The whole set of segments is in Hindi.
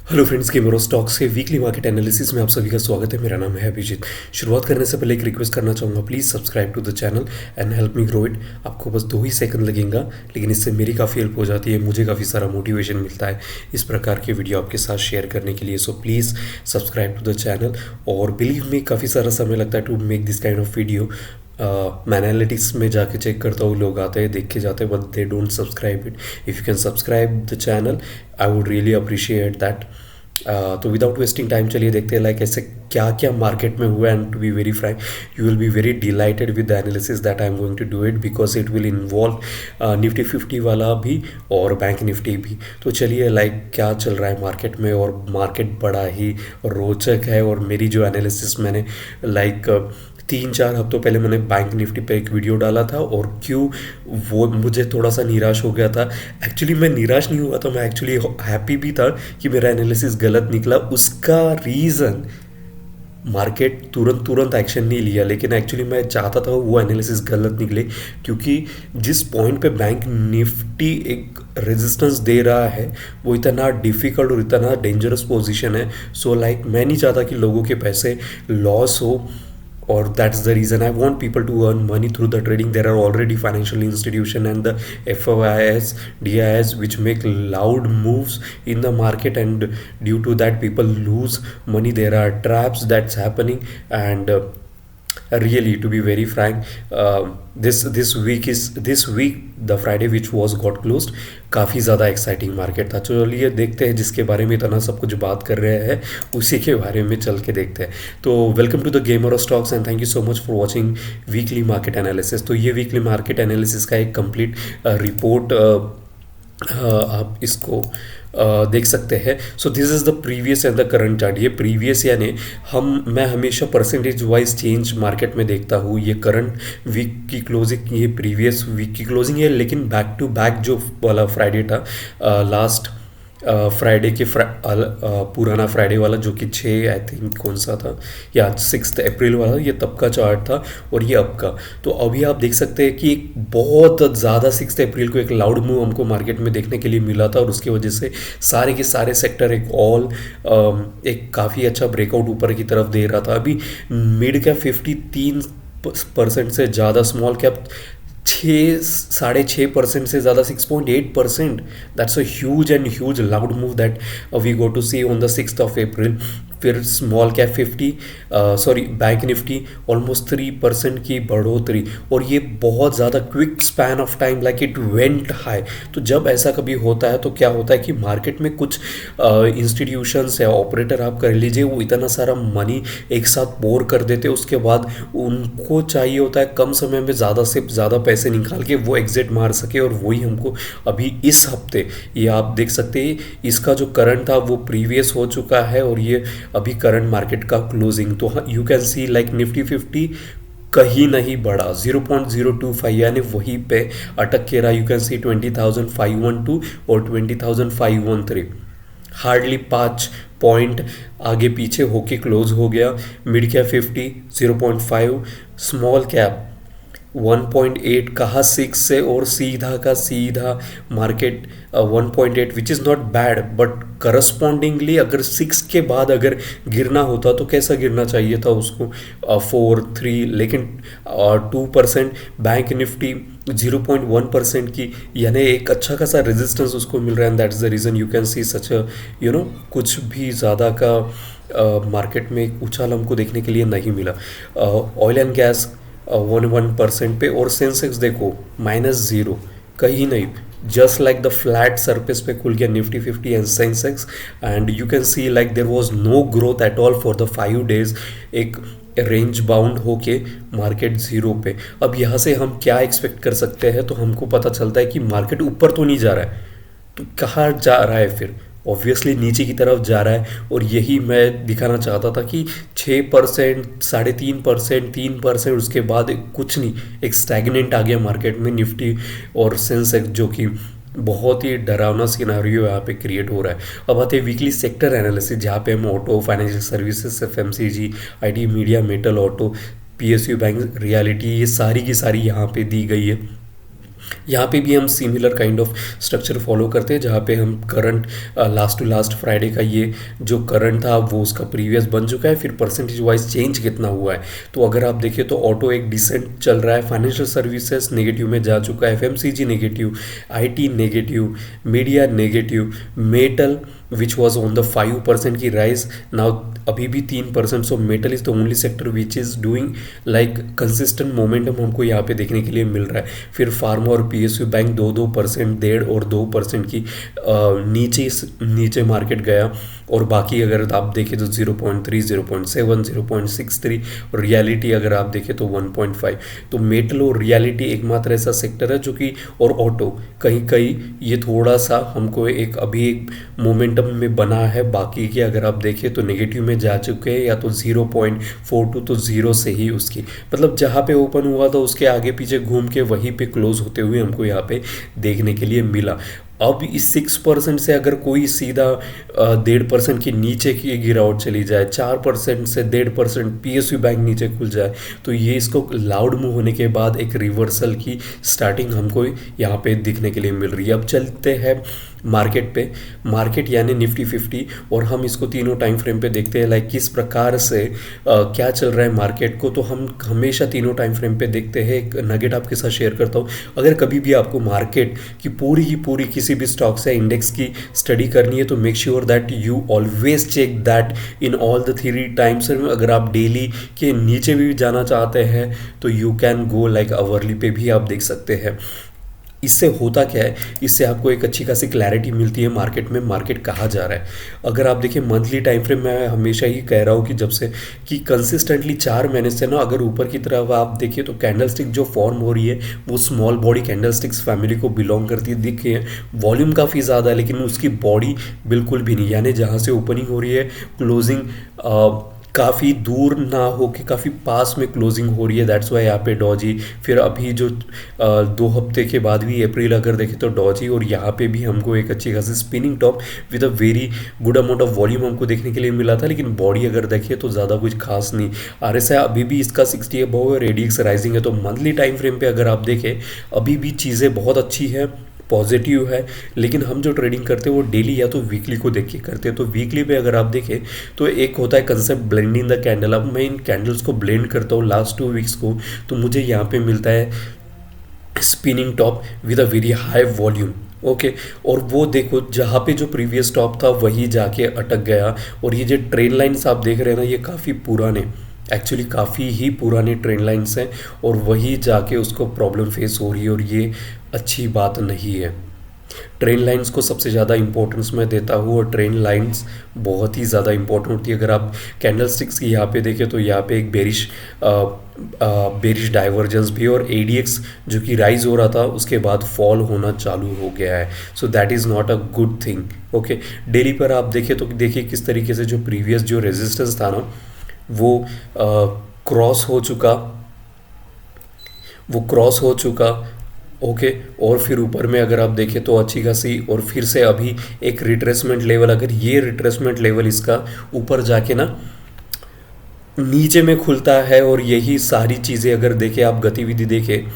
हेलो फ्रेंड्स, गेमर स्टॉक्स के वीकली मार्केट एनालिसिस में आप सभी का स्वागत है। मेरा नाम है अभिजीत। शुरुआत करने से पहले एक रिक्वेस्ट करना चाहूँगा, please subscribe to the channel and help me grow it. आपको बस 2 ही सेकंड लगेगा, लेकिन इससे मेरी काफ़ी हेल्प हो जाती है, मुझे काफ़ी सारा मोटिवेशन मिलता है इस प्रकार के वीडियो आपके साथ शेयर करने के लिए। So please subscribe to the channel. और बिलीव मी, काफ़ी सारा समय लगता है to make this kind of video. मैं एनालिटिक्स में जाके चेक करता हूँ, लोग आते हैं देख के जाते हैं, but they don't subscribe it. If you can subscribe the channel, I would really appreciate that. तो विदाउट वेस्टिंग टाइम चलिए देखते हैं लाइक ऐसे क्या क्या मार्केट में हुआ। And to be very frank, you will be very delighted with the analysis that I am going to do it, because it will involve Nifty 50 वाला भी और बैंक निफ्टी भी। तो चलिए लाइक क्या चल रहा है मार्केट में। और मार्केट बड़ा ही रोचक है। और मेरी जो एनालिसिस मैंने लाइक 3-4 हफ्तों पहले मैंने बैंक निफ्टी पे एक वीडियो डाला था, और क्यों वो मुझे थोड़ा सा निराश हो गया था। एक्चुअली मैं निराश नहीं हुआ था, मैं एक्चुअली हैप्पी भी था कि मेरा एनालिसिस गलत निकला। उसका रीज़न, मार्केट तुरंत तुरंत एक्शन नहीं लिया, लेकिन एक्चुअली मैं चाहता था वो एनालिसिस गलत निकले, क्योंकि जिस पॉइंट पे बैंक निफ्टी एक रेजिस्टेंस दे रहा है वो इतना डिफ़िकल्ट और इतना डेंजरस पोजीशन है। सो लाइक मैं नहीं चाहता कि लोगों के पैसे लॉस हो। Or that's the reason I want people to earn money through the trading. There are already financial institution and the FOIS, DIS which make loud moves in the market, and due to that people lose money. There are traps that's happening. And really, to be very frank, this week the Friday which was got closed, काफ़ी ज़्यादा एक्साइटिंग मार्केट था। चलिए देखते हैं, जिसके बारे में इतना सब कुछ बात कर रहे हैं उसी के बारे में चल के देखते हैं। तो welcome to the gamer of stocks and thank you so much for watching weekly market analysis. तो ये वीकली मार्केट एनालिसिस का एक कंप्लीट रिपोर्ट आप इसको देख सकते हैं। So this is the previous and the current chart. ये प्रीवियस यानी मैं हमेशा परसेंटेज वाइज चेंज मार्केट में देखता हूँ। ये करंट वीक की क्लोजिंग, ये प्रीवियस वीक की क्लोजिंग है, लेकिन बैक टू बैक जो वाला फ्राइडे था, लास्ट फ्राइडे के पुराना फ्राइडे वाला जो कि 6 आई थिंक कौन सा था, या 6 अप्रैल वाला, ये तब का चार्ट था और ये अब का। तो अभी आप देख सकते हैं कि एक बहुत ज़्यादा 6 अप्रैल को एक लाउड मूव हमको मार्केट में देखने के लिए मिला था, और उसकी वजह से सारे के सारे सेक्टर एक काफ़ी अच्छा ब्रेकआउट ऊपर की तरफ दे रहा था। अभी मिड कैप 53% से ज़्यादा, स्मॉल कैप 6.5% से ज़्यादा, 6.8%। That's a huge and huge loud move that we go to see on the 6 April. फिर small cap 50 bank Nifty almost 3% की बढ़ोतरी, और ये बहुत ज़्यादा quick span of time, like it went high. तो जब ऐसा कभी होता है तो क्या होता है कि मार्केट में कुछ इंस्टीट्यूशंस या ऑपरेटर आप कर लीजिए, वो इतना सारा मनी एक साथ पोर कर देते हैं, उसके बाद उनको चाहिए होता है कम समय में ज़्यादा से ज़्यादा पैसे निकाल के वो एग्जिट मार सके। और वही हमको अभी इस हफ्ते, ये आप देख सकते हैं, इसका जो करंट था वो प्रीवियस हो चुका है, और ये अभी करंट मार्केट का क्लोजिंग। तो you can see like Nifty 50 कहीं नहीं बढ़ा, 0.025 यानी वहीं पे अटक के रहा। यू कैन सी 20,512 और 20,513, हार्डली 5 पॉइंट आगे पीछे होके क्लोज हो गया। मिड कैप 50 0.5, स्मॉल कैप 1.8, कहा 6 से, और सीधा का सीधा market 1.8, which is not bad, but correspondingly अगर 6 के बाद अगर गिरना होता तो कैसा गिरना चाहिए था उसको, 4-3, लेकिन 2%। बैंक निफ्टी 0.1% की, यानी एक अच्छा खासा रेजिस्टेंस उसको मिल रहा है। And that is the reason you can see such कुछ भी ज़्यादा का मार्केट में उछाल हमको देखने के लिए नहीं मिला। ऑयल एंड गैस 1% पे, और सेंसेक्स देखो -0, कहीं नहीं, just like the flat surface पे खुल गया Nifty 50 and Sensex. And you can see like there was no growth at all for the 5 days, एक रेंज बाउंड होके मार्केट जीरो पे। अब यहाँ से हम क्या एक्सपेक्ट कर सकते हैं, तो हमको पता चलता है कि मार्केट ऊपर तो नहीं जा रहा है, तो कहाँ जा रहा है फिर, ऑब्वियसली नीचे की तरफ जा रहा है। और यही मैं दिखाना चाहता था कि 6%, 3.5%, 3%, उसके बाद कुछ नहीं, एक स्टैग्नेंट आ गया मार्केट में निफ्टी और सेंसेक्स, जो कि बहुत ही डरावना सिनेरियो यहाँ पे क्रिएट हो रहा है। अब आते हैं वीकली सेक्टर एनालिसिस, जहाँ पे हम auto, financial services, FMCG, IT, media, metal, auto, PSU, bank, reality, ये सारी की सारी यहाँ पे दी गई है। यहाँ पे भी हम similar kind of structure follow करते हैं, जहाँ पे हम current last to last Friday का ये जो करंट था वो उसका प्रीवियस बन चुका है, फिर परसेंटेज वाइज चेंज कितना हुआ है। तो अगर आप देखिए तो ऑटो एक डिसेंट चल रहा है, फाइनेंशियल सर्विसेज नेगेटिव में जा चुका है, FMCG negative, IT negative, media negative, metal which was on the 5% की राइज नाउ अभी भी 3%। So metal is the only sector which is doing like consistent momentum हमको यहाँ पे देखने के लिए मिल रहा है। फिर फार्मा और पीएसयू बैंक 2% 1.5 और 2% की नीचे नीचे मार्केट गया, और बाकी अगर आप देखें तो 0.3 0.7 0.63, और रियलिटी अगर आप देखें तो 1.5। तो मेटल और रियलिटी एकमात्र ऐसा सेक्टर है जो कि, और ऑटो कहीं कहीं ये थोड़ा सा हमको एक अभी एक मोमेंटम में बना है, बाकी के अगर आप देखें तो नेगेटिव में जा चुके हैं, या तो 0.42, तो जीरो से ही उसकी मतलब जहाँ पे ओपन हुआ था उसके आगे पीछे घूम के वहीं पे क्लोज होते हुए हमको यहाँ पे देखने के लिए मिला। अब इस 6% से अगर कोई सीधा 1.5% के नीचे की गिरावट चली जाए, 4% से 1.5% पीएसयू बैंक नीचे खुल जाए, तो ये इसको लाउड मूव होने के बाद एक रिवर्सल की स्टार्टिंग हमको यहाँ पे दिखने के लिए मिल रही है। अब चलते हैं मार्केट पे, मार्केट यानी निफ्टी 50, और हम इसको तीनों टाइम फ्रेम पे देखते हैं लाइक किस प्रकार से क्या चल रहा है मार्केट को। तो हम हमेशा तीनों टाइम फ्रेम पे देखते हैं। एक नगेट आपके साथ शेयर करता हूँ, अगर कभी भी आपको मार्केट की पूरी किसी भी स्टॉक्स या इंडेक्स की स्टडी करनी है तो make sure that you always check that in all the 3 times. अगर आप डेली के नीचे भी जाना चाहते हैं तो you can go like hourly पे भी आप देख सकते हैं। इससे होता क्या है, इससे आपको एक अच्छी खासी क्लैरिटी मिलती है मार्केट में, मार्केट कहाँ जा रहा है। अगर आप देखिए मंथली टाइम फ्रेम में हमेशा ही कह रहा हूँ कि जब से कि कंसिस्टेंटली 4 महीने से ना, अगर ऊपर की तरफ आप देखिए तो कैंडलस्टिक जो फॉर्म हो रही है वो स्मॉल बॉडी कैंडलस्टिक्स फैमिली को बिलोंग करती है। देखिए वॉल्यूम काफ़ी ज़्यादा है लेकिन उसकी बॉडी बिल्कुल भी नहीं, यानी जहाँ से ओपनिंग हो रही है क्लोजिंग काफ़ी दूर ना हो के काफ़ी पास में क्लोजिंग हो रही है। दैट्स वाई यहाँ पे डॉजी, फिर अभी जो 2 हफ्ते के बाद भी अप्रैल अगर देखें तो डॉजी, और यहाँ पे भी हमको एक अच्छी खासी spinning top with a very good amount of volume हमको देखने के लिए मिला था। लेकिन बॉडी अगर देखिए तो ज़्यादा कुछ खास नहीं। आरएसआई अभी भी इसका 60 अबव है, रेडियक्स राइजिंग है। तो मंथली टाइम फ्रेम पे अगर आप देखें अभी भी चीज़ें बहुत अच्छी है, पॉजिटिव है। लेकिन हम जो ट्रेडिंग करते हैं वो डेली या तो वीकली को देख के करते हैं। तो वीकली पे अगर आप देखें तो एक होता है कंसेप्ट ब्लेंडिंग द कैंडल। अब मैं इन कैंडल्स को ब्लेंड करता हूँ लास्ट 2 वीक्स को, तो मुझे यहाँ पे मिलता है spinning top with a very high volume. Okay और वो देखो जहाँ पे जो प्रीवियस टॉप था वही जाके अटक गया। और ये जो ट्रेन लाइन्स आप देख रहे हैं ना, ये काफ़ी पुराने, एक्चुअली काफ़ी ही पुराने ट्रेंड लाइन्स हैं, और वही जाके उसको प्रॉब्लम फेस हो रही है, और ये अच्छी बात नहीं है। ट्रेन लाइंस को सबसे ज़्यादा इंपॉर्टेंस मैं देता हूँ, और ट्रेन लाइंस बहुत ही ज़्यादा इंपॉर्टेंट होती है। अगर आप कैंडल स्टिक्स की यहाँ पे देखें तो यहाँ पे एक बेरिश डाइवर्जेंस भी, और एडीएक्स जो कि राइज हो रहा था उसके बाद फॉल होना चालू हो गया है। So that is not a good thing. Okay daily पर आप देखें तो देखिए किस तरीके से जो प्रीवियस जो रेजिस्टेंस था ना वो क्रॉस हो चुका, ओके और फिर ऊपर में अगर आप देखें तो अच्छी खासी, और फिर से अभी एक रिट्रेसमेंट लेवल, अगर ये रिट्रेसमेंट लेवल इसका ऊपर जाके ना नीचे में खुलता है, और यही सारी चीज़ें अगर देखें आप गतिविधि देखें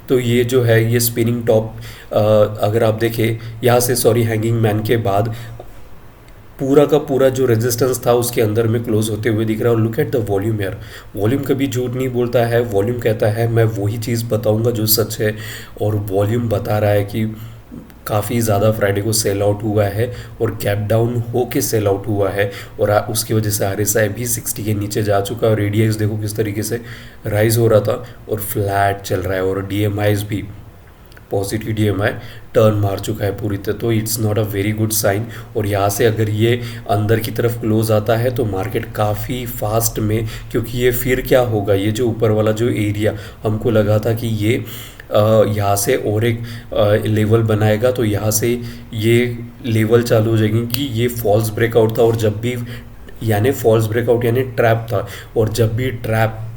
तो ये जो है ये स्पिनिंग टॉप अगर आप देखें यहाँ से, सॉरी हैंगिंग मैन के बाद पूरा का पूरा जो रेजिस्टेंस था उसके अंदर में क्लोज होते हुए दिख रहा है। और लुक एट द वॉल्यूम यार, वॉल्यूम कभी झूठ नहीं बोलता है। वॉल्यूम कहता है मैं वही चीज़ बताऊंगा जो सच है, और वॉल्यूम बता रहा है कि काफ़ी ज़्यादा फ्राइडे को सेल आउट हुआ है, और गैप डाउन हो के सेल आउट हुआ है, और उसकी वजह से आरएसआई भी 60 के नीचे जा चुका है, और एडीएक्स देखो किस तरीके से राइज हो रहा था और फ्लैट चल रहा है, और डीएमआईज भी पॉजिटिव डीएमआई टर्न मार चुका है पूरी तरह। तो it's not a very good sign. और यहाँ से अगर ये अंदर की तरफ क्लोज आता है तो मार्केट काफ़ी फास्ट में, क्योंकि ये फिर क्या होगा, ये जो ऊपर वाला जो एरिया हमको लगा था कि ये यहाँ से और एक लेवल बनाएगा, तो यहाँ से ये लेवल चालू हो जाएगी कि ये फॉल्स ब्रेकआउट था। और जब भी यानी फॉल्स ब्रेकआउट यानी ट्रैप था, और जब भी ट्रैप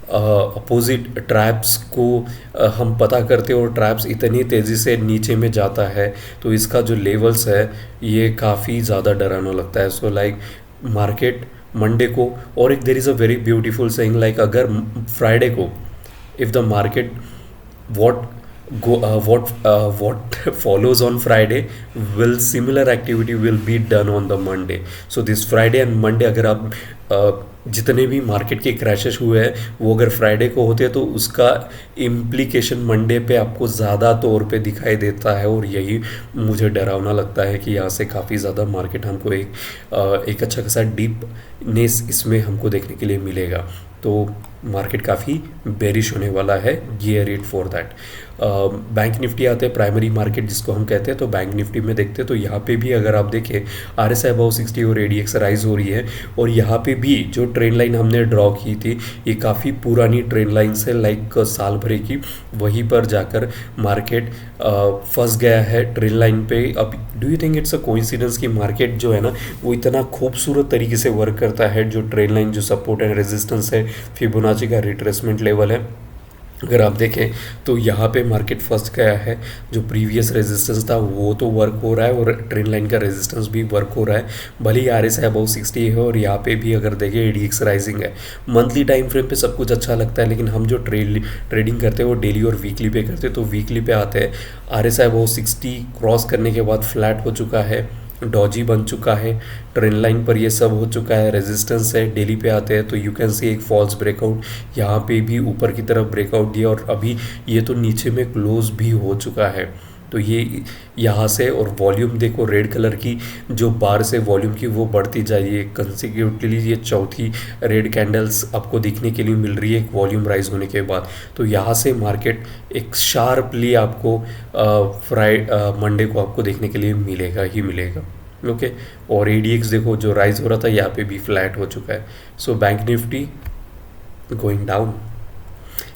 अपोजिट ट्रैप्स को हम पता करते हैं और ट्रैप्स इतनी तेज़ी से नीचे में जाता है तो इसका जो लेवल्स है ये काफ़ी ज़्यादा डरावना लगता है। सो लाइक मार्केट मंडे को, और एक there is a very beautiful saying like अगर फ्राइडे को if the market what what follows on Friday will similar activity will be done on the Monday. So this Friday and Monday अगर आप जितने भी मार्केट के क्रैशेस हुए हैं वो अगर फ्राइडे को होते हैं तो उसका इम्प्लीकेशन मंडे पे आपको ज़्यादा तौर पे दिखाई देता है, और यही मुझे डरावना लगता है कि यहाँ से काफ़ी ज़्यादा मार्केट हमको एक अच्छा खासा डीपनेस इसमें हमको देखने के लिए मिलेगा। तो मार्केट काफ़ी बेरिश होने वाला है, gear it for that. Bank Nifty आते हैं, प्राइमरी मार्केट जिसको हम कहते हैं। तो बैंक निफ्टी में देखते हैं तो यहाँ पे भी अगर आप देखें RSI अबाउ 60 और ADX राइज हो रही है, और यहाँ पे भी जो ट्रेंड लाइन हमने ड्रॉ की थी ये काफ़ी पुरानी ट्रेंड लाइन से लाइक साल भर की, वहीं पर जाकर मार्केट फंस गया है ट्रेंड लाइन पे। अब do you think it's a coincidence कि मार्केट जो है ना वो इतना खूबसूरत तरीके से वर्क करता है, जो ट्रेंड लाइन जो सपोर्ट एंड रेजिस्टेंस है, फिबोनाची का रिट्रेसमेंट लेवल है, अगर आप देखें तो यहाँ पे मार्केट फंस गया है। जो प्रीवियस रेजिस्टेंस था वो तो वर्क हो रहा है और ट्रेंड लाइन का रेजिस्टेंस भी वर्क हो रहा है, भले ही RSI अबाउ 60 है, और यहाँ पे भी अगर देखें ADX राइजिंग है। मंथली टाइम फ्रेम पे सब कुछ अच्छा लगता है, लेकिन हम जो ट्रेडिंग करते हैं वो डेली और वीकली पे करते हैं। तो वीकली पे आते हैं, RSI अबाउ 60 क्रॉस करने के बाद फ्लैट हो चुका है, डॉजी बन चुका है, ट्रेंड लाइन पर ये सब हो चुका है, रेजिस्टेंस है। डेली पे आते हैं तो यू कैन सी एक फॉल्स ब्रेकआउट, यहाँ पे भी ऊपर की तरफ ब्रेकआउट दिया, और अभी ये तो नीचे में क्लोज भी हो चुका है। तो ये यहाँ से, और वॉल्यूम देखो रेड कलर की जो बार से वॉल्यूम की वो बढ़ती जाइए कंसिक्यूटिवली, ये चौथी रेड कैंडल्स आपको दिखने के लिए मिल रही है एक वॉल्यूम राइज होने के बाद। तो यहाँ से मार्केट एक शार्पली आपको मंडे को आपको देखने के लिए मिलेगा ही मिलेगा। ओके, और ADX देखो जो राइज हो रहा था यहाँ पे भी फ्लैट हो चुका है। So bank Nifty going down.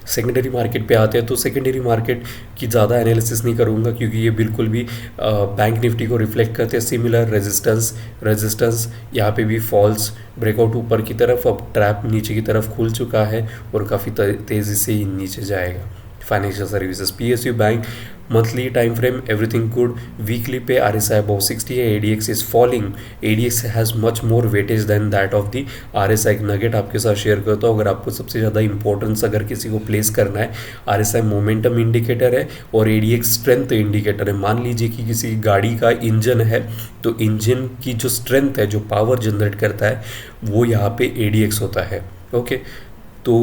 Secondary market पे आते हैं तो सेकेंडरी मार्केट की ज़्यादा एनालिसिस नहीं करूँगा, क्योंकि ये बिल्कुल भी बैंक निफ्टी को रिफ्लेक्ट करते हैं। सिमिलर रेजिस्टेंस यहाँ पे भी फॉल्स ब्रेकआउट ऊपर की तरफ, अब ट्रैप नीचे की तरफ खुल चुका है और काफ़ी तेज़ी से ही नीचे जाएगा। Financial services, PSU bank, monthly time frame everything good. Weekly पे RSI अबाउ 60 है, ADX is falling, ADX has much more weightage than that of the RSI। नगेट आपके साथ शेयर करता हूँ, अगर आपको सबसे ज़्यादा इंपॉर्टेंस अगर किसी को प्लेस करना है, RSI मोमेंटम इंडिकेटर है और ADX स्ट्रेंथ इंडिकेटर है। मान लीजिए कि किसी गाड़ी का इंजन है, तो इंजन की जो स्ट्रेंथ है, जो पावर जनरेट करता है, वो यहाँ पे ADX होता है। ओके, तो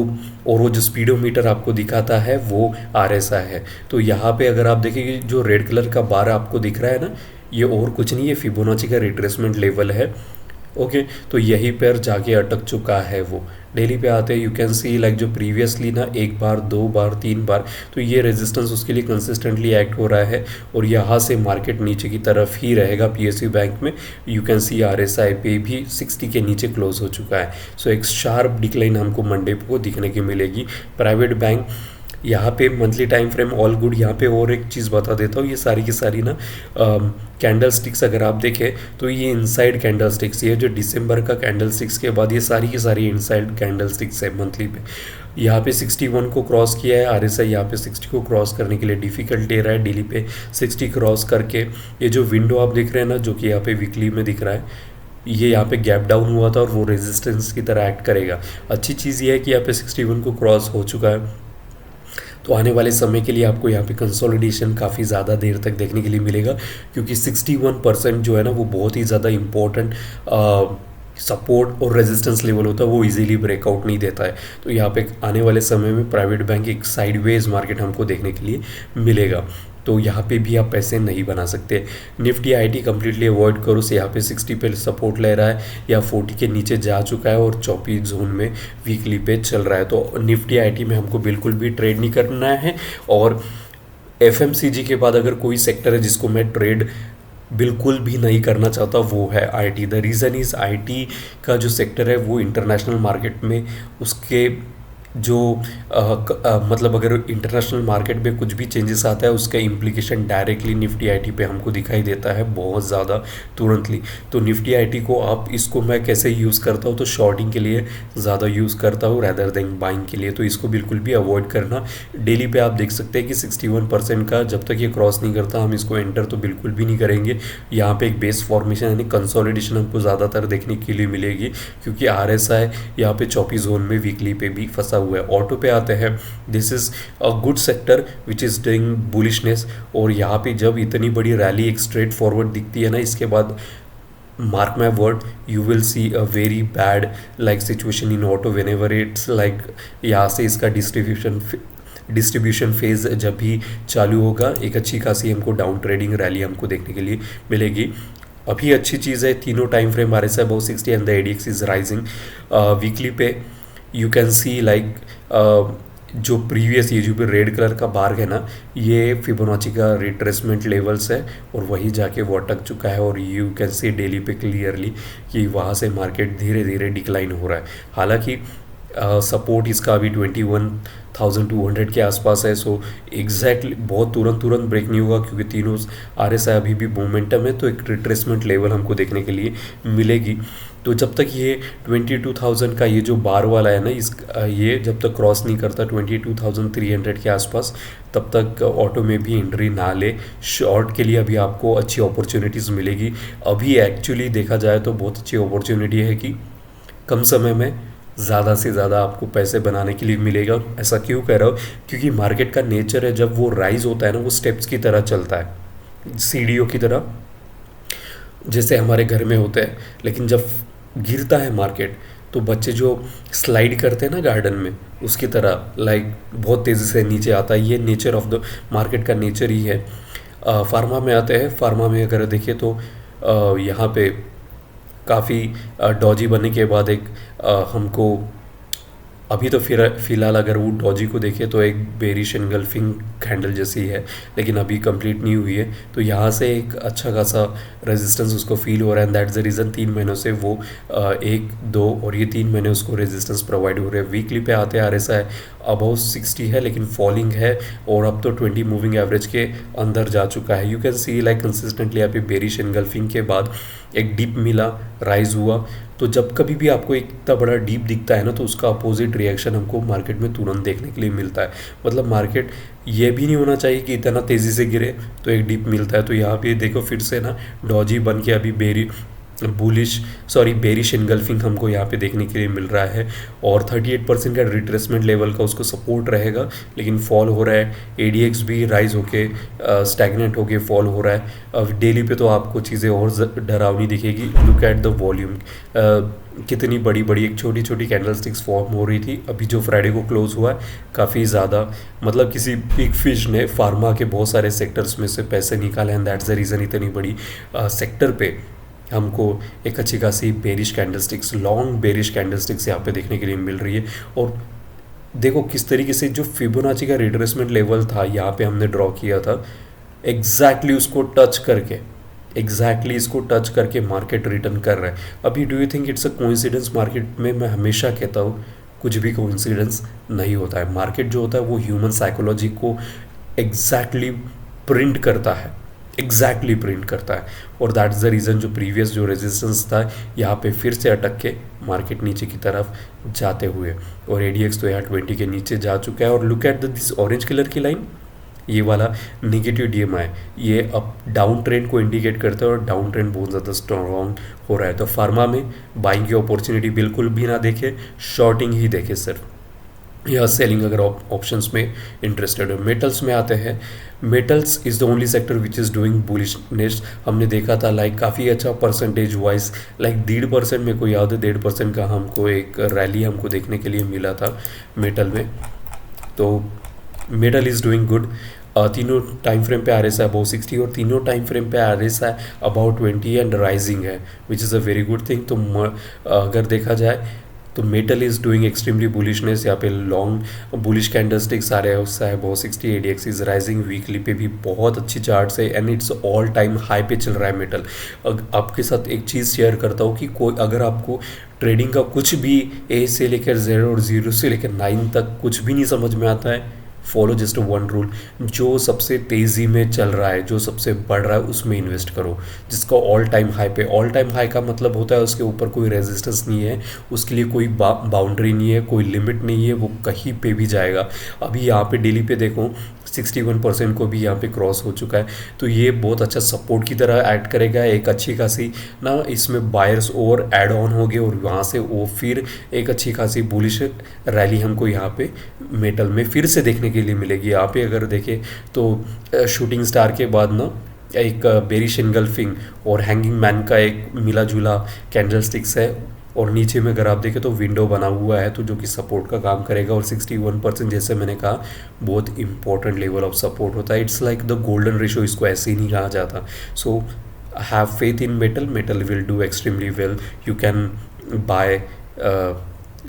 और वो जो स्पीडोमीटर आपको दिखाता है वो RSI है। तो यहाँ पे अगर आप देखेंगे जो रेड कलर का बार आपको दिख रहा है ना, ये और कुछ नहीं है, फिबोनाची का रिट्रेसमेंट लेवल है। ओके, तो यहीं पर जाके अटक चुका है वो। डेली पे आते हैं, यू कैन सी लाइक जो प्रीवियसली ना एक बार, दो बार, तीन बार, तो ये रेजिस्टेंस उसके लिए कंसिस्टेंटली एक्ट हो रहा है, और यहाँ से मार्केट नीचे की तरफ ही रहेगा। PSU बैंक में यू कैन सी RSI पे भी 60 के नीचे क्लोज हो चुका है। सो एक शार्प डिक्लाइन हमको मंडे को दिखने की मिलेगी। प्राइवेट बैंक यहाँ पे monthly time frame all good. यहाँ पे और एक चीज़ बता देता हूँ, ये सारी की सारी ना कैंडल स्टिक्स अगर आप देखें तो ये इनसाइड कैंडल स्टिक्स, ये जो दिसंबर का कैंडल स्टिक्स के बाद ये सारी की सारी इनसाइड कैंडल स्टिक्स है मंथली पे। यहाँ पे 61 को क्रॉस किया है, RSI यहाँ पे 60 को क्रॉस करने के लिए डिफिकल्ट दे रहा है। डेली पे 60 क्रॉस करके ये जो विंडो आप देख रहे हैं ना, जो कि यहाँ पे वीकली में दिख रहा है, ये यहाँ पे गैप डाउन हुआ था और वो रेजिस्टेंस की तरह एक्ट करेगा। अच्छी चीज़ ये है कि यहाँ पे 61 को क्रॉस हो चुका है, तो आने वाले समय के लिए आपको यहाँ पे कंसोलिडेशन काफ़ी ज़्यादा देर तक देखने के लिए मिलेगा, क्योंकि 61% जो है ना वो बहुत ही ज़्यादा इम्पोर्टेंट सपोर्ट और रेजिस्टेंस लेवल होता है, वो इजीली ब्रेकआउट नहीं देता है। तो यहाँ पे आने वाले समय में प्राइवेट बैंक एक साइडवेज मार्केट हमको देखने के लिए मिलेगा, तो यहाँ पे भी आप पैसे नहीं बना सकते। निफ्टी IT कम्प्लीटली अवॉइड करो, से यहाँ पे 60 पे सपोर्ट ले रहा है या 40 के नीचे जा चुका है और 24 जोन में वीकली पे चल रहा है। तो निफ्टी IT में हमको बिल्कुल भी ट्रेड नहीं करना है। और FMCG के बाद अगर कोई सेक्टर है जिसको मैं ट्रेड बिल्कुल भी नहीं करना चाहता, वो है IT। The reason is IT का जो सेक्टर है वो इंटरनेशनल मार्केट में उसके जो मतलब अगर इंटरनेशनल मार्केट में कुछ भी चेंजेस आता है उसका इम्प्लीकेशन डायरेक्टली निफ्टी IT पे हमको दिखाई देता है बहुत ज़्यादा तुरंतली। तो निफ्टी IT को आप इसको मैं कैसे यूज़ करता हूँ, तो शॉर्टिंग के लिए ज़्यादा यूज़ करता हूँ रैदर देन बाइंग के लिए, तो इसको बिल्कुल भी अवॉइड करना। डेली पे आप देख सकते हैं कि 61% का जब तक ये क्रॉस नहीं करता हम इसको एंटर तो बिल्कुल भी नहीं करेंगे। यहाँ पे एक बेस फॉर्मेशन यानी कंसोलिडेशन हमको ज़्यादातर देखने के लिए मिलेगी, क्योंकि RSI यहाँ पे 24 जोन में वीकली पे भी फंसा हुआ है। ऑटो पे आते हैं, this is a good sector which is doing bullishness. और यहाँ पे जब इतनी बड़ी रैली एक स्ट्रेट फॉरवर्ड दिखती है ना, इसके बाद mark my word, you will see a very bad like situation in auto whenever it's like यहाँ से इसका डिस्ट्रीब्यूशन फेज जब भी चालू होगा, एक अच्छी खासी हमको डाउन ट्रेडिंग रैली हमको देखने के लिए मिलेगी। अभी अच्छी चीज़ है, तीनों टाइम फ्रेम हमारे say about 60 and the ADX is rising. Weekly पे यू कैन सी लाइक जो प्रीवियस ये जो भी रेड कलर का बार है ना, ये फिबोनाची का रिट्रेसमेंट लेवल्स है और वही जाके वो अटक चुका है। और यू कैन सी डेली पे क्लियरली कि वहाँ से मार्केट धीरे धीरे डिक्लाइन हो रहा है। हालांकि सपोर्ट इसका अभी 21,200 के आसपास है। सो एग्जैक्टली बहुत तुरंत ब्रेक नहीं होगा, क्योंकि तीनों आरएसआई अभी भी मोमेंटम है, तो एक रिट्रेसमेंट लेवल हमको देखने के लिए मिलेगी। तो जब तक ये 22,000 का ये जो बार वाला है ना, ये जब तक क्रॉस नहीं करता 22,300 के आसपास, तब तक ऑटो में भी एंट्री ना ले। शॉर्ट के लिए अभी आपको अच्छी अपॉर्चुनिटीज़ मिलेगी। अभी एक्चुअली देखा जाए तो बहुत अच्छी अपॉर्चुनिटी है कि कम समय में ज़्यादा से ज़्यादा आपको पैसे बनाने के लिए मिलेगा। ऐसा क्यों कह रहा हूँ, क्योंकि मार्केट का नेचर है, जब वो राइज होता है ना, वो स्टेप्स की तरह चलता है, सीढ़ियों की तरह जैसे हमारे घर में होते हैं। लेकिन जब गिरता है मार्केट, तो बच्चे जो स्लाइड करते हैं ना गार्डन में, उसकी तरह लाइक बहुत तेज़ी से नीचे आता है। ये नेचर ऑफ द मार्केट का नेचर ही है। फार्मा में आते हैं। फार्मा में अगर देखिए तो यहाँ पे काफ़ी डॉजी बनने के बाद एक हमको अभी तो फिर फिलहाल अगर वो डॉजी को देखें तो एक बेरिश एनगल्फिंग कैंडल जैसी है, लेकिन अभी कंप्लीट नहीं हुई है। तो यहाँ से एक अच्छा खासा रेजिस्टेंस उसको फील हो रहा है, एंड दैट्स द रीज़न 3 महीनों से वो 1, 2 और ये 3 महीने उसको रेजिस्टेंस प्रोवाइड हो रहे हैं। वीकली पे आते आ रहे है अबाउ 60 है, लेकिन फॉलिंग है और अब तो 20 मूविंग एवरेज के अंदर जा चुका है। You can see like consistently यहाँ पे बेरिश एनगल्फिंग के बाद एक डीप मिला, राइज हुआ। तो जब कभी भी आपको एक इतना बड़ा डीप दिखता है ना, तो उसका अपोजिट रिएक्शन हमको मार्केट में तुरंत देखने के लिए मिलता है। मतलब मार्केट ये भी नहीं होना चाहिए कि इतना तेज़ी से गिरे तो एक डीप मिलता है। तो यहाँ पे देखो फिर से ना डॉजी बन के अभी बेरिश एनगल्फिंग हमको यहाँ पे देखने के लिए मिल रहा है। और 38% का रिट्रेसमेंट लेवल का उसको सपोर्ट रहेगा, लेकिन फॉल हो रहा है। एडीएक्स भी राइज होके स्टैग्नेंट होके फॉल हो रहा है। अब डेली पे तो आपको चीज़ें और डरावनी दिखेगी। लुक एट द वॉल्यूम, कितनी बड़ी बड़ी एक छोटी छोटी कैंडल स्टिक्स फॉर्म हो रही थी। अभी जो फ्राइडे को क्लोज हुआ है काफ़ी ज़्यादा, मतलब किसी बिग फिश ने फार्मा के बहुत सारे सेक्टर्स में से पैसे निकाले, एंड दैट्स द रीज़न इतनी बड़ी सेक्टर पे हमको एक अच्छी खासी bearish candlesticks, long bearish candlesticks यहाँ पे देखने के लिए मिल रही है। और देखो किस तरीके से जो फिबोनाची का रिट्रेसमेंट लेवल था यहाँ पे हमने ड्रॉ किया था, एग्जैक्टली उसको टच करके, एग्जैक्टली इसको टच करके मार्केट रिटर्न कर रहा है। अभी do you think it's a coincidence? Market में मैं हमेशा कहता हूँ कुछ भी कोइंसिडेंस नहीं होता है। मार्केट जो होता है वो ह्यूमन साइकोलॉजी को एग्जैक्टली प्रिंट करता है, एग्जैक्टली प्रिंट करता है। और दैट इज़ द रीज़न जो प्रीवियस जो रेजिस्टेंस था यहाँ पे फिर से अटक के मार्केट नीचे की तरफ जाते हुए, और एडीएक्स तो यहाँ 20 के नीचे जा चुका है। और look at this orange colour की लाइन, ये वाला नेगेटिव डीएमआई, ये अप डाउन ट्रेंड को इंडिकेट करता है और डाउन ट्रेंड बहुत ज़्यादा स्ट्रॉन्ग हो रहा है। तो फार्मा में बाइंग की अपॉर्चुनिटी बिल्कुल भी ना देखे, शॉर्टिंग ही देखे सिर्फ, या सेलिंग अगर ऑप्शंस में इंटरेस्टेड हो। मेटल्स में आते हैं। Metals is the only sector which is doing bullishness. हमने देखा था लाइक काफ़ी अच्छा परसेंटेज वाइज, लाइक 1.5% मेरे को याद है, 1.5% का हमको एक रैली हमको देखने के लिए मिला था मेटल में। तो मेटल इज़ डूइंग गुड। तीनों टाइम फ्रेम पे RSI अबाउट 60 और तीनों टाइम फ्रेम पे RSI अबाउट 20 एंड राइजिंग है, which is a very good thing. तो अगर देखा जाए तो metal is doing extremely bullishness. यहाँ पे लॉन्ग बुलिश कैंडलस्टिक्स आ रहे हैं, उससे है बहुत 60, ADX इज राइजिंग। वीकली पे भी बहुत अच्छी चार्ट्स है, and it's all time high पे चल रहा है मेटल। आपके साथ एक चीज़ शेयर करता हूँ कि कोई अगर आपको ट्रेडिंग का कुछ भी A से लेकर 0 और 0 से लेकर 9 तक कुछ भी नहीं समझ में आता है, फॉलो जस्ट वन रूल, जो सबसे तेज़ी में चल रहा है, जो सबसे बढ़ रहा है उसमें इन्वेस्ट करो, जिसका ऑल टाइम हाई पे, ऑल टाइम हाई का मतलब होता है उसके ऊपर कोई रेजिस्टेंस नहीं है, उसके लिए कोई बाउंड्री नहीं है, कोई लिमिट नहीं है, वो कहीं पे भी जाएगा। अभी यहाँ पे डेली पे देखो 61% को भी यहाँ पे क्रॉस हो चुका है, तो ये बहुत अच्छा सपोर्ट की तरह ऐड करेगा, एक अच्छी खासी ना इसमें बायर्स और ऐड ऑन हो गए और वहाँ से वो फिर एक अच्छी खासी बुलिश रैली हमको यहाँ पे मेटल में फिर से देखने के लिए मिलेगी। यहाँ पे अगर देखें तो शूटिंग स्टार के बाद ना एक बेरिश एंगल्फिंग और हैंगिंग मैन का एक मिला जुला कैंडल स्टिक्स है, और नीचे में अगर आप देखें तो विंडो बना हुआ है, तो जो कि सपोर्ट का काम करेगा। और 61% जैसे मैंने कहा बहुत इंपॉर्टेंट लेवल ऑफ सपोर्ट होता है, it's like the golden ratio, इसको ऐसे ही नहीं कहा जाता। So have faith in metal, metal will do extremely well, you can buy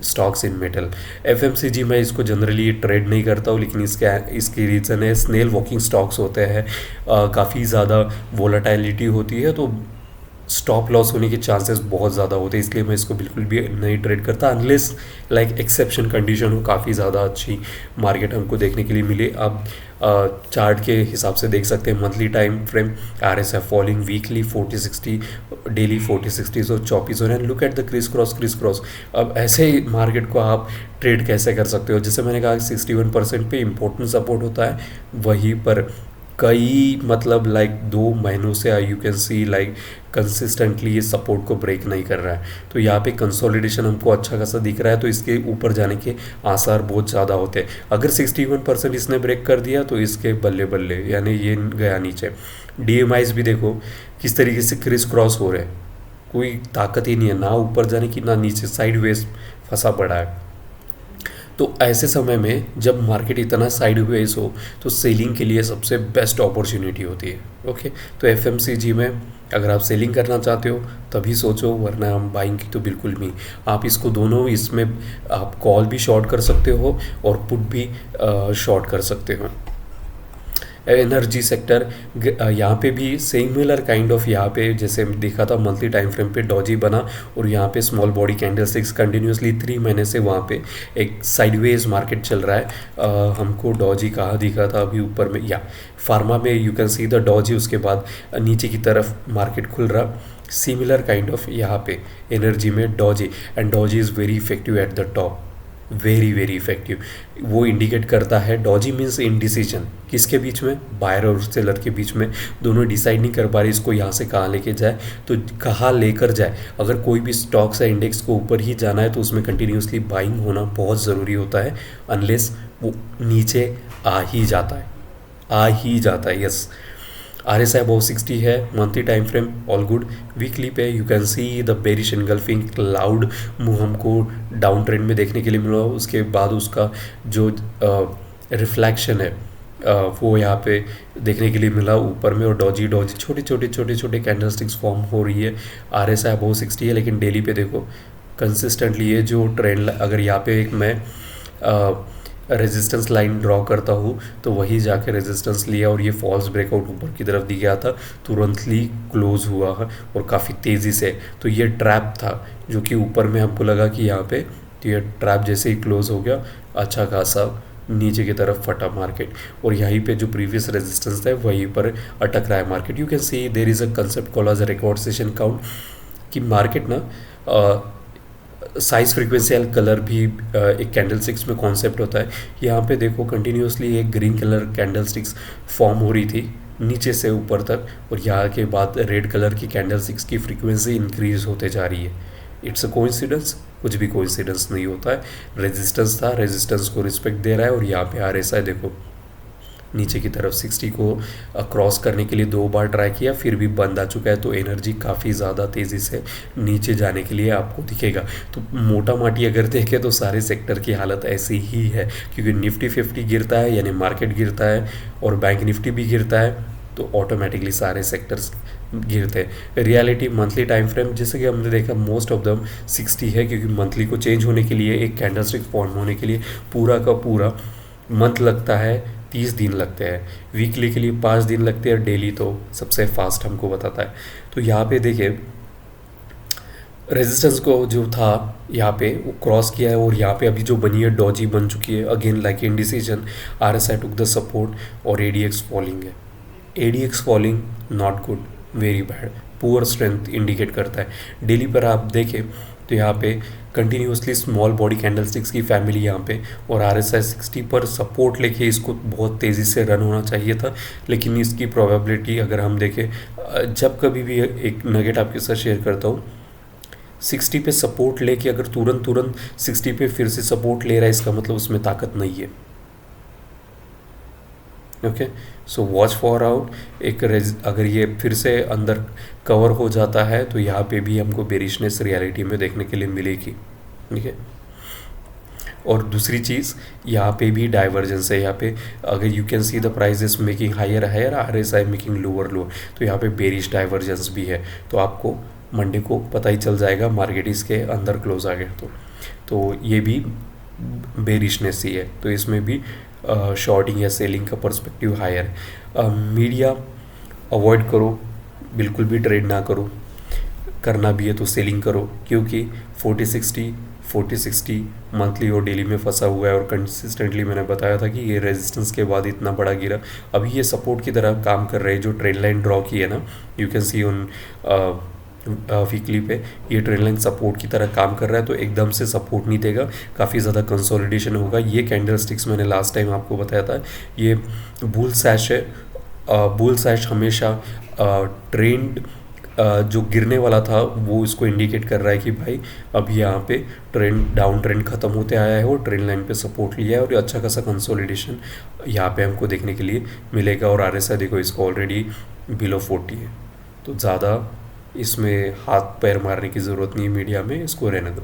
stocks in metal. FMCG मैं इसको जनरली ट्रेड नहीं करता हूँ, लेकिन इसकी रीज़न है स्नेल वॉकिंग स्टॉक्स होते हैं, काफ़ी ज़्यादा वोलाटाइलिटी होती है, तो स्टॉप लॉस होने के चांसेस बहुत ज़्यादा होते हैं, इसलिए मैं इसको बिल्कुल भी नहीं ट्रेड करता अनलेस लाइक एक्सेप्शन कंडीशन हो, काफ़ी ज़्यादा अच्छी मार्केट हमको देखने के लिए मिले। अब चार्ट के हिसाब से देख सकते हैं, monthly time frame RSI falling, weekly 40-60, daily 40-60, सो 24 हो रहे हैं। Look at the criss cross. अब ऐसे ही मार्केट को आप ट्रेड कैसे कर सकते हो, जैसे मैंने कहा 61% पे इंपॉर्टेंट सपोर्ट होता है, वहीं पर कई मतलब लाइक 2 महीनों से you can see like consistently ये सपोर्ट को ब्रेक नहीं कर रहा है, तो यहाँ पे कंसोलिडेशन हमको अच्छा खासा दिख रहा है, तो इसके ऊपर जाने के आसार बहुत ज़्यादा होते हैं। अगर 61% इसने ब्रेक कर दिया तो इसके बल्ले बल्ले, यानी ये गया नीचे। DMIs भी देखो किस तरीके से क्रिस क्रॉस हो रहे हैं, कोई ताकत ही नहीं है ना ऊपर जाने की ना नीचे, साइडवेज फंसा पड़ा है। तो ऐसे समय में जब मार्केट इतना साइडवेज हो तो सेलिंग के लिए सबसे बेस्ट अपॉर्चुनिटी होती है। ओके, तो एफएमसीजी में अगर आप सेलिंग करना चाहते हो तभी सोचो, वरना हम बाइंग की तो बिल्कुल नहीं। आप इसको दोनों, इसमें आप कॉल भी शॉर्ट कर सकते हो और पुट भी शॉर्ट कर सकते हो। एनर्जी सेक्टर यहाँ पे भी सिमिलर काइंड ऑफ, यहाँ पे जैसे देखा था मंथली टाइम फ्रेम पे डॉजी बना और यहाँ पे स्मॉल बॉडी कैंडलस्टिक्स कंटिन्यूसली 3 महीने से वहाँ पे एक साइडवेज मार्केट चल रहा है। हमको डॉजी कहाँ दिखा था अभी ऊपर में, या फार्मा में you can see the Doge, उसके बाद नीचे की तरफ मार्केट खुल रहा। सिमिलर काइंड ऑफ यहाँ पे एनर्जी में Doge, and Doge is very effective at the top, very effective. वो इंडिकेट करता है, डॉजी मीन्स इनडिसीजन, किसके बीच में, बायर और सेलर के बीच में, दोनों डिसाइड नहीं कर पा रहे इसको यहाँ से कहाँ लेके जाए, तो कहाँ लेकर जाए। अगर कोई भी स्टॉक्स है इंडेक्स को ऊपर ही जाना है तो उसमें कंटिन्यूसली बाइंग होना बहुत ज़रूरी होता है, अनलेस वो नीचे आ ही जाता है। यस, RSI अबव 60 है, monthly time frame all good. Weekly पे you can see the bearish engulfing cloud move हमको डाउन ट्रेंड में देखने के लिए मिला, उसके बाद उसका जो रिफ्लेक्शन है वो यहाँ पे देखने के लिए मिला ऊपर में, और डॉजी छोटे कैंडल स्टिक्स फॉर्म हो रही है। RSI अबव 60 है, लेकिन डेली पे देखो कंसिस्टेंटली ये जो ट्रेंड, अगर यहाँ पे एक मैं रेजिस्टेंस लाइन ड्रॉ करता हूँ तो वही जाके रेजिस्टेंस लिया और ये फॉल्स ब्रेकआउट ऊपर की तरफ दी गया था, तुरंतली क्लोज हुआ है और काफ़ी तेज़ी से। तो ये ट्रैप था जो कि ऊपर में हमको लगा कि यहाँ पे, तो ये ट्रैप जैसे ही क्लोज हो गया अच्छा खासा नीचे की तरफ फटा मार्केट, और यहीं पे जो प्रीवियस रेजिस्टेंस था वहीं पर अटक रहा है market. You can see there is a concept called as a record session count, कि मार्केट ना साइज फ्रीक्वेंसी एंड कलर भी एक कैंडल स्टिक्स में कॉन्सेप्ट होता है। यहाँ पे देखो कंटिन्यूसली एक green colour candle sticks form हो रही थी नीचे से ऊपर तक, और यहाँ के बाद रेड कलर की कैंडल स्टिक्स की फ्रीक्वेंसी इंक्रीज होते जा रही है। इट्स अ कोइंसिडेंस, कुछ भी कोइंसिडेंस नहीं होता है। रेजिस्टेंस था, रेजिस्टेंस को रिस्पेक्ट दे रहा है, और यहाँ पे RSI देखो नीचे की तरफ 60 को क्रॉस करने के लिए 2 बार ट्राई किया, फिर भी बंद आ चुका है, तो एनर्जी काफ़ी ज़्यादा तेज़ी से नीचे जाने के लिए आपको दिखेगा। तो मोटा माटी अगर देखें तो सारे सेक्टर की हालत ऐसी ही है, क्योंकि निफ्टी 50 गिरता है यानी मार्केट गिरता है, और बैंक निफ्टी भी गिरता है, तो ऑटोमेटिकली सारे सेक्टर्स गिरते हैं। रियलिटी मंथली टाइम फ्रेम जैसे कि हमने देखा मोस्ट ऑफ दम 60 है, क्योंकि मंथली को चेंज होने के लिए, एक कैंडलस्टिक फॉर्म होने के लिए पूरा का पूरा मंथ लगता है, 30 दिन लगते हैं। वीकली के लिए 5 दिन लगते हैं, डेली तो सबसे फास्ट हमको बताता है। तो यहाँ पे देखिए रेजिस्टेंस को जो था यहाँ पे वो क्रॉस किया है, और यहाँ पे अभी जो बनी है डॉजी बन चुकी है again like indecision. RSI took the support और ADX फॉलिंग है। ADX falling not good, very bad, poor strength indicate करता है। डेली पर आप देखें तो यहाँ पे कंटिन्यूसली स्मॉल बॉडी कैंडलस्टिक्स की फैमिली यहाँ पे, और RSI 60 पर सपोर्ट लेके इसको बहुत तेज़ी से रन होना चाहिए था, लेकिन इसकी प्रोबेबिलिटी अगर हम देखें, जब कभी भी एक नगेट आपके साथ शेयर करता हूँ, 60 पे सपोर्ट लेके अगर तुरंत तुरंत 60 पे फिर से सपोर्ट ले रहा है, इसका मतलब उसमें ताकत नहीं है। Okay, so watch for out. अगर ये फिर से अंदर कवर हो जाता है तो यहाँ पे भी हमको बेरिशनेस रियलिटी में देखने के लिए मिलेगी। ठीक है, और दूसरी चीज़ यहाँ पे भी डाइवर्जेंस है। यहाँ पे अगर you can see the price is making higher higher, RSI making lower lower, तो यहाँ पे बेरिश डाइवर्जेंस भी है। तो आपको मंडे को पता ही चल जाएगा मार्केट इसके अंदर क्लोज आ गया तो ये भी बेरिशनेस ही है, तो इसमें भी शॉर्टिंग या सेलिंग का पर्सपेक्टिव हायर है। मीडिया अवॉइड करो, बिल्कुल भी ट्रेड ना करो, करना भी है तो सेलिंग करो, क्योंकि 40-60 मंथली और डेली में फंसा हुआ है, और कंसिस्टेंटली मैंने बताया था कि ये रेजिस्टेंस के बाद इतना बड़ा गिरा, अभी ये सपोर्ट की तरह काम कर रहे हैं। जो ट्रेंड लाइन ड्रॉ की है ना, you can C on weekly पे, ये ट्रेंड लाइन सपोर्ट की तरह काम कर रहा है, तो एकदम से सपोर्ट नहीं देगा, काफ़ी ज़्यादा कंसोलिडेशन होगा। ये कैंडल स्टिक्स मैंने लास्ट टाइम आपको बताया था, ये बुल सैश है। बुल सैश हमेशा ट्रेंड जो गिरने वाला था वो इसको इंडिकेट कर रहा है कि भाई अब यहाँ पे ट्रेंड डाउन ट्रेंड खत्म होते आया है, और ट्रेंड लाइन पे सपोर्ट लिया है, और अच्छा खासा कंसोलिडेशन यहाँ पे हमको देखने के लिए मिलेगा। और RSI देखो, इसको ऑलरेडी बिलो 40 है, तो ज़्यादा इसमें हाथ पैर मारने की ज़रूरत नहीं है मीडिया में, इसको रहने दो।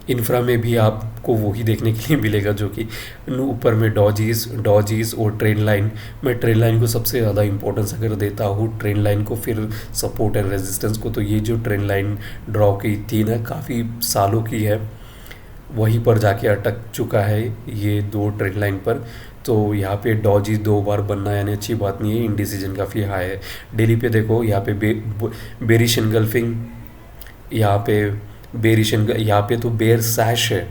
इंफ्रा में भी आपको वही देखने के लिए मिलेगा जो कि ऊपर में डॉजीज और ट्रेंड लाइन। मैं ट्रेंड लाइन को सबसे ज़्यादा इंपॉर्टेंस अगर देता हूँ, ट्रेंड लाइन को, फिर सपोर्ट एंड रेजिस्टेंस को, तो ये जो ट्रेंड लाइन ड्रॉ की थी ना, काफ़ी सालों की है, वहीं पर जाके अटक चुका है ये दो ट्रेंड लाइन पर। तो यहाँ पे डॉजी 2 बार बनना यानी अच्छी बात नहीं है, इंडिसीजन काफ़ी हाई है। डेली पे देखो, यहाँ पे बेरिश एनगल्फिंग, यहाँ पे यहाँ पे तो बेयर सैश है।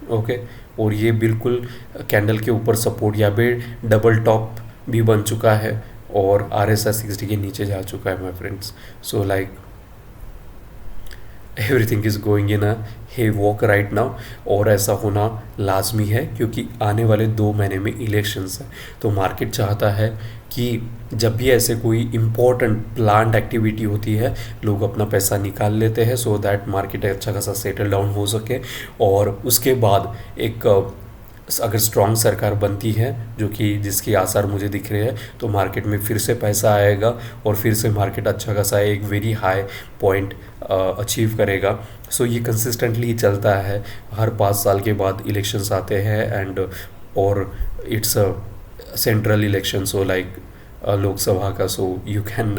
ओके, और ये बिल्कुल कैंडल के ऊपर सपोर्ट, यहाँ पे डबल टॉप भी बन चुका है, और RSI 60 के नीचे जा चुका है my friends. So like everything is going in a hay walk right now, और ऐसा होना लाजमी है क्योंकि आने वाले 2 महीने में इलेक्शंस हैं। तो मार्केट चाहता है कि जब भी ऐसे कोई इम्पोर्टेंट प्लान्ड एक्टिविटी होती है, लोग अपना पैसा निकाल लेते हैं, सो दैट मार्केट अच्छा खासा सेटल डाउन हो सके। और उसके बाद एक अगर स्ट्रॉन्ग सरकार बनती है, जो कि जिसके आसार मुझे दिख रहे हैं, तो मार्केट में फिर से पैसा आएगा, और फिर से मार्केट अच्छा खासा एक वेरी हाई पॉइंट अचीव करेगा। सो ये कंसिस्टेंटली चलता है, हर 5 साल के बाद इलेक्शंस आते हैं, एंड और it's a central election, so like Lok Sabha का, so you can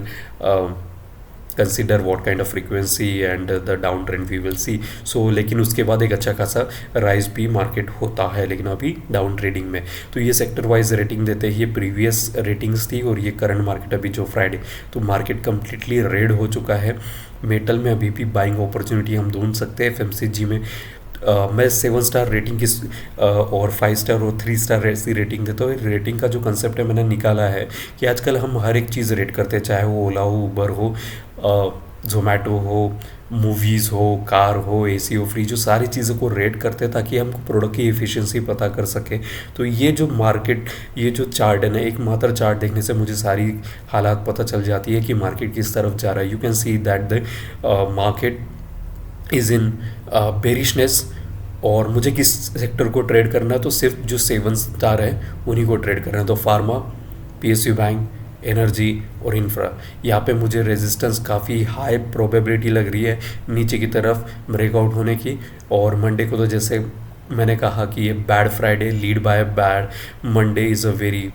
consider what kind of frequency and the down trend we will see. So लेकिन उसके बाद एक अच्छा खासा राइज भी मार्केट होता है, लेकिन अभी डाउन ट्रेडिंग में। तो ये सेक्टर वाइज रेटिंग देते हैं, ये प्रीवियस रेटिंग्स थी, और ये करंट मार्केट अभी जो फ्राइडे, तो मार्केट कम्प्लीटली रेड हो चुका है। मेटल में अभी भी बाइंग अपॉर्चुनिटी हम ढूंढ सकते हैं। FMCG में मैं 7 स्टार रेटिंग की और 5 स्टार और 3 स्टार ऐसी रेटिंग देता हूँ। रेटिंग का जो कंसेप्ट है मैंने निकाला है कि आजकल हम हर एक चीज़ रेट करते हैं, चाहे वो ओला हो, उबर हो, जोमेटो हो, मूवीज़ हो, कार हो, AC हो, फ्रिज हो, सारी चीज़ों को रेट करते हैं ताकि हमको प्रोडक्ट की एफिशिएंसी पता कर सके। तो ये जो मार्केट, ये जो चार्ट है ना, एक मात्र चार्ट देखने से मुझे सारी हालात पता चल जाती है कि मार्केट किस तरफ जा रहा है। You can see that the market is in bearishness. और मुझे किस सेक्टर को ट्रेड करना है, तो सिर्फ जो 7 स्टार है उन्हीं को ट्रेड करना है। तो फार्मा, PSU बैंक, एनर्जी और इंफ्रा, यहाँ पे मुझे रेजिस्टेंस काफ़ी हाई प्रोबेबिलिटी लग रही है नीचे की तरफ ब्रेकआउट होने की। और मंडे को तो जैसे मैंने कहा कि ये bad Friday lead by bad Monday is a very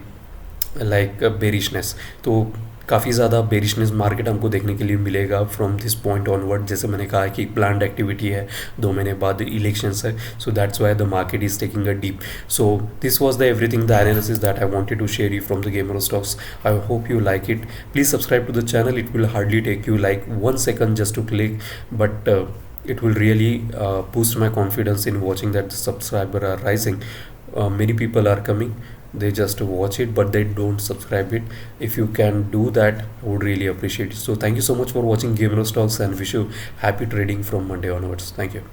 like bearishness. तो काफ़ी ज़्यादा बेरिशनेस मार्केट हमको देखने के लिए मिलेगा फ्रॉम दिस पॉइंट ऑनवर्ड। जैसे मैंने कहा कि प्लान्ड एक्टिविटी है, 2 महीने बाद इलेक्शंस है, so that's why the market is taking a deep. So this was the everything, the analysis that I wanted to share you from the Gamer Stocks. I hope you like it. Please subscribe to the channel. It will hardly take you like 1 second just to click, but it will really boost my confidence in watching that the subscriber are rising. Many people are coming, they just watch it but they don't subscribe it. If you can do that, I would really appreciate it. So thank you so much for watching Gamer Stocks and wish you happy trading from Monday onwards. Thank you.